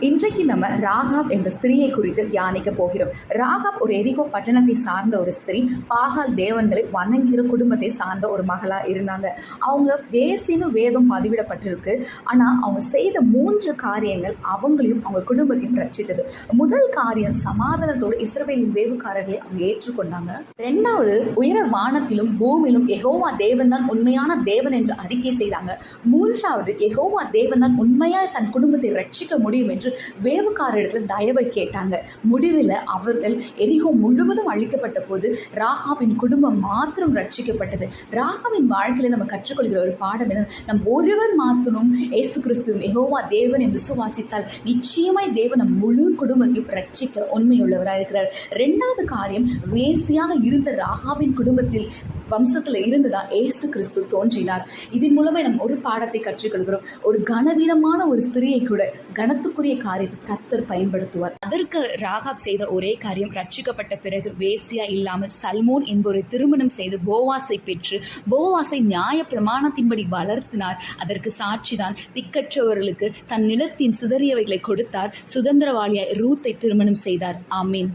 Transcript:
இன்றைக்கு நம்ம ராகாப் என்ற ஸ்திரியை குறித்து தியானிக்க போகிறோம். ராகாப் ஒரு எரிகோ பட்டணத்தை சார்ந்த ஒரு ஸ்திரீ. பாகால் தேவன்களை வணங்குகிற குடும்பத்தை சார்ந்த ஒரு மகளா இருந்தாங்க. அவங்க வேசின்னு வேதம் பதிவிடப்பட்டிருக்கு. ஆனால் அவங்க செய்த 3 காரியங்கள் அவங்களையும் அவங்க குடும்பத்தையும் ரட்சித்தது. முதல் காரியம், சமாதானத்தோடு இஸ்ரவேலின் வேவுக்காரர்களை அவங்க ஏற்றுக்கொண்டாங்க. 2வது, உயர வானத்திலும் பூமியிலும் யெகோவா தேவன் தான் உண்மையான தேவன் என்று அறிக்கை செய்தாங்க. 3வது, யெகோவா தேவன் தான் உண்மையாக தன் குடும்பத்தை ரட்சிக்க முடியும் என்று வேவுக்காரரிடத்தில் தயவை கேட்டாங்க. முடிவில் அவர்கள் எரிகோ முழுவதும் அழிக்கப்பட்ட போது ராகாவின் குடும்பம் மாத்திரம் ரட்சிக்கப்பட்டது. ராகாவின் வாழ்க்கையில் நம்ம கற்றுக்கொள்கிற ஒரு பாடம் என்ன? நம் ஒருவர் மாத்திரம் இயேசு கிறிஸ்துவும் யெகோவா தேவனை விசுவாசித்தால் நிச்சயமாய் தேவன் நம் முழு குடும்பத்தையும் ரட்சிக்க உண்மையுள்ளவராக இருக்கிறார். 2வது காரியம், வேசியாக இருந்த ராகாவின் குடும்பத்தில் வம்சத்தில் இருந்துதான் இயேசு கிறிஸ்து தோன்றினார். இதன் மூலமே நம்ம ஒரு பாடத்தை கற்றுக்கொள்கிறோம். ஒரு கனவீனமான ஒரு ஸ்திரியை கூட கனத்துக்குரிய காரியத்தை கர்த்தர் பயன்படுத்துவார். அதற்கு ராகாப் செய்த ஒரே காரியம், ரட்சிக்கப்பட்ட பிறகு வேசியா இல்லாமல் சல்மோன் என்பவரை திருமணம் செய்து போவாசை பெற்று போவாசை நியாய பிரமாணத்தின்படி வளர்த்தினார். அதற்கு சாட்சிதான், திக்கற்றவர்களுக்கு தன் நிலத்தின் சிதறியவைகளை கொடுத்தார். சுதந்திரவாளியாய் ரூத்தை திருமணம் செய்தார். ஆமீன்.